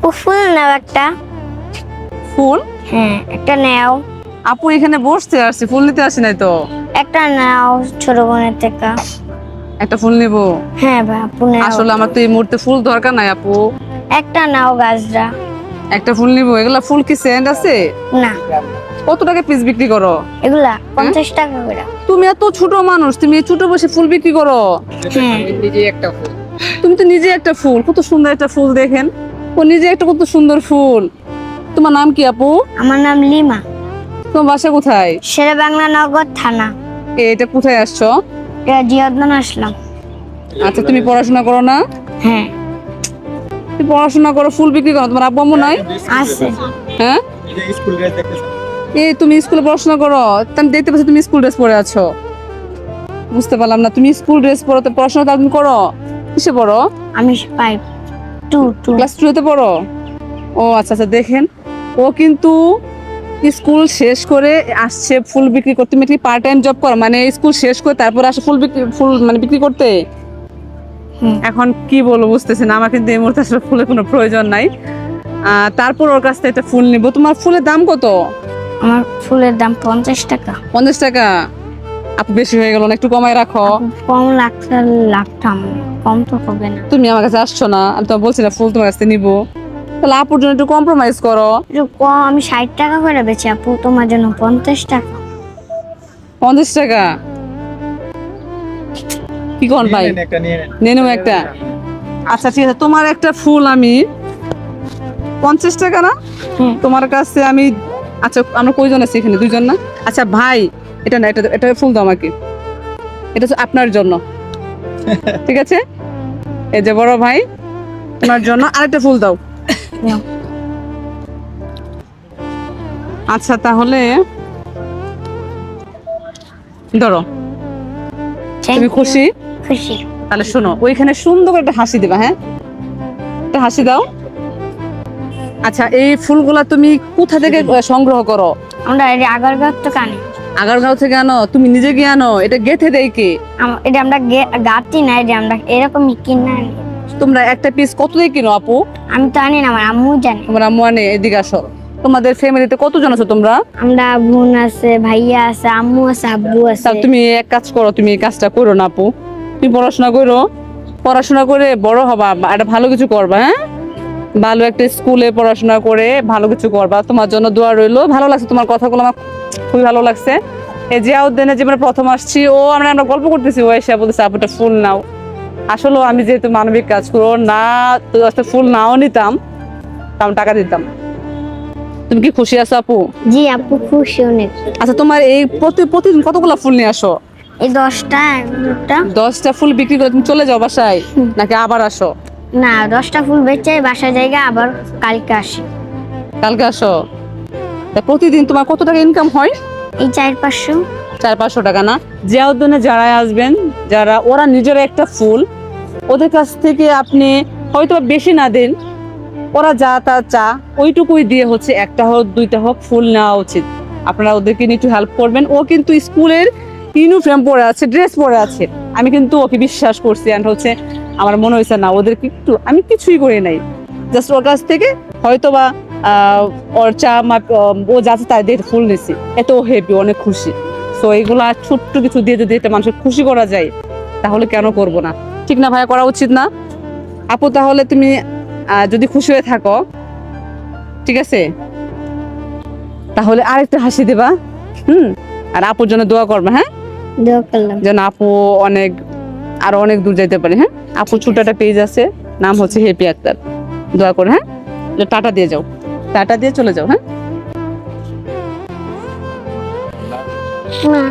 আপু ফুল নাও একটা। ফুল? হ্যাঁ একটা নাও। আপু এখানে বসতে আসছি, ফুল নিতে আসি নাই তো। একটা নাও ছোট বোনের থেকে। একটা ফুল নিব? হ্যাঁ ভাই আপু নাও। আসলে আমার তো এই মুহূর্তে ফুল দরকার নাই আপু। একটা নাও গাছরা। একটা ফুল নিব। এগুলা ফুল কি সেন্ট আছে? না কত টাকা পিস বিক্রি করো? এগুলা 50 টাকা করে। তুমি এত ছোট মানুষ, তুমি এই ছোট বসে ফুল বিক্রি করো? হ্যাঁ তুমি তো নিজে একটা ফুল, কত সুন্দর একটা ফুল দেখেন। ও নিজে একটা কত সুন্দর ফুল। তোমার নাম কি আপু? আমার নাম লিমা। তোমার বাসা কোথায়? শেরে বাংলা নগর থানা। এটা কোথায় আসছো? এটা জিয়াদন আসলাম। আচ্ছা তুমি পড়াশোনা করো না? হ্যাঁ তুমি পড়াশোনা করো, ফুল বিক্রি করো, তোমার আব্বু আম্মু নাই? আছে। হ্যাঁ এই তুমি স্কুলে পড়াশোনা করো, আমি দেখতে পাচ্ছি তুমি স্কুল ড্রেস পরে আছো। বুঝতে পারলাম না, তুমি স্কুল ড্রেস পরো তো পড়াশোনা তুমি করো? কিসে পড়ো? আমি 5 2 ক্লাস 2 তে পড়ো? ও আচ্ছা আচ্ছা। দেখেন ও কিন্তু স্কুল শেষ করে আসছে ফুল বিক্রি করতে। তুমি কি পার্ট টাইম জব করো, মানে স্কুল শেষ করে তারপর আসে ফুল মানে বিক্রি করতে? এখন কি বলবো বুঝতেছি না, আমার কিন্তু এই মুহূর্তে আসলে ফুলের কোনো প্রয়োজন নাই। তারপর ওর কাছ থেকে একটা ফুল নিব। তোমার ফুলের দাম কত? আমার ফুলের দাম 50 টাকা। 50 টাকা? আপু বেশি হয়ে গেল না, একটু কমায় রাখো। কম লাগছে, লাগতাম কম তো হবে না। তুমি আমার কাছে আসছো না, আমি তো বলছি না ফুল তোমার কাছে নিবো, তাহলে আপুর জন্য একটু কম্প্রোমাইজ করো। একটু কম, আমি 60 টাকা করে বেচি আপু, তোমার জন্য 50 টাকা। 50 টাকা? কি কোন ভাই, নিয়ে নেবো একটা? আচ্ছা ঠিক আছে, তোমার একটা ফুল আমি 50 টাকা না তোমার কাছে আমি। আচ্ছা আমরা কয়জন আছি এখানে? 2 জন না? আচ্ছা ভাই এটা না, এটা ফুল দাও আমাকে, এটা হচ্ছে আপনার জন্য। ঠিক আছে, এই যে বড় ভাই তোমার জন্য আরেকটা ফুল দাও। নাও। আচ্ছা তাহলে ধরো। Thank তুমি you. খুশি? খুশি। তাহলে শোনো, ওইখানে সুন্দর করে একটা হাসি দিবা। হ্যাঁ একটা হাসি দাও। আচ্ছা এই ফুলগুলা তুমি কোথা থেকে সংগ্রহ করো? আমরা এই আগারগাঁও তো কানি। আগারগাঁও থেকে আনো? তুমি নিজে গিয়ে আনো? এটা গেথে দেয় কে? এটা আমরা গাতি না, এটা আমরা এরকমই কিনা আনি। তোমরা একটা পিস কত দিয়ে কিনো আপু? আমি তো আনি না, আমার আম্মু জানে। তোমার আম্মু আনে? এদিকে আসো। তোমাদের ফ্যামিলিতে কতজন আছো তোমরা? আমরা বোন আছে, ভাইয়া আছে, আম্মু আছে, আব্বু আছে। তাহলে তুমি এক কাজ করো, তুমি এই কাজটা করো না আপু, তুমি পড়াশোনা করো, পড়াশোনা করে বড় হবা, একটা ভালো কিছু করবা। হ্যাঁ ভালো একটা স্কুলে পড়াশোনা করে ভালো কিছু করবা, তোমার জন্য দোয়া রইলো। ভালো লাগছে তোমার কথাগুলো, আমার খুবই ভালো লাগছে। এই জিয়াউদ্দিনের জীবনে প্রথম আসছি, আমরা গল্প করতেছি, ও এসে বলতেছে আপুটা ফুল নাও। আসলে আমি যেহেতু মানবিক কাজ করো না, তো ফুল নাও নিতাম, আমি টাকা দিতাম। তুমি কি খুশি আছো আপু? জি আপু খুশি অনেক। আচ্ছা তোমার এই প্রতিদিন কতগুলা ফুল নিয়ে আসো? এই 10টা 11টা। 10টা ফুল বিক্রি করে তুমি চলে যাও বাসায়, নাকি আবার আসো? না 10টা ফুল বেচে বাসায় জায়গা, আবার কালকে আসি। কালকে আসো? তা প্রতিদিন তোমার কত টাকা ইনকাম হয়? এই 400-500। 400-500 টাকা না? জিয়াউদ্দিনে যারা আসবেন, যারা ওরা নিজেরা একটা ফুল, ওদের কাছ থেকে আপনি হয়তো বেশি না দেন, ওরা যা তা চা ওইটুকুই দিয়ে হচ্ছে একটা হোক 2টা হোক ফুল নেওয়া উচিত। আপনারা ওদেরকে নিয়ে একটু হেল্প করবেন। ও কিন্তু স্কুলের ইউনিফর্ম পরে আছে, ড্রেস পরে আছে, আমি কিন্তু ওকে বিশ্বাস করছি। অ্যান্ড হচ্ছে আমার মনে হয়েছে না ওদেরকে একটু আমি কিছুই করি নাই, জাস্ট ওর কাছ থেকে হয়তো বা ওর চা ও যাচ্ছে তাই দিয়ে ফুল নিছি, এত হ্যাপি, অনেক খুশি। তো এইগুলা ছোট্ট কিছু দিয়ে যদি একটা মানুষের খুশি করা যায়, তাহলে কেন করব না? ঠিক না ভাইয়া, করা উচিত না? আপু তাহলে তুমি যদি খুশি হয়ে থাকো, ঠিক আছে, তাহলে আরেকটা হাসি দেবা। আর আপুর জন্য দোয়া করবে। হ্যাঁ দোয়া করলাম যেন আপু আরো অনেক দূর যাইতে পারে। হ্যাঁ আপু ছোট একটা পেজ আছে, নাম হচ্ছে হ্যাপি আক্তার, দোয়া করে। হ্যাঁ টাটা দিয়ে যাও, টাটা দিয়ে চলে যাও। হ্যাঁ না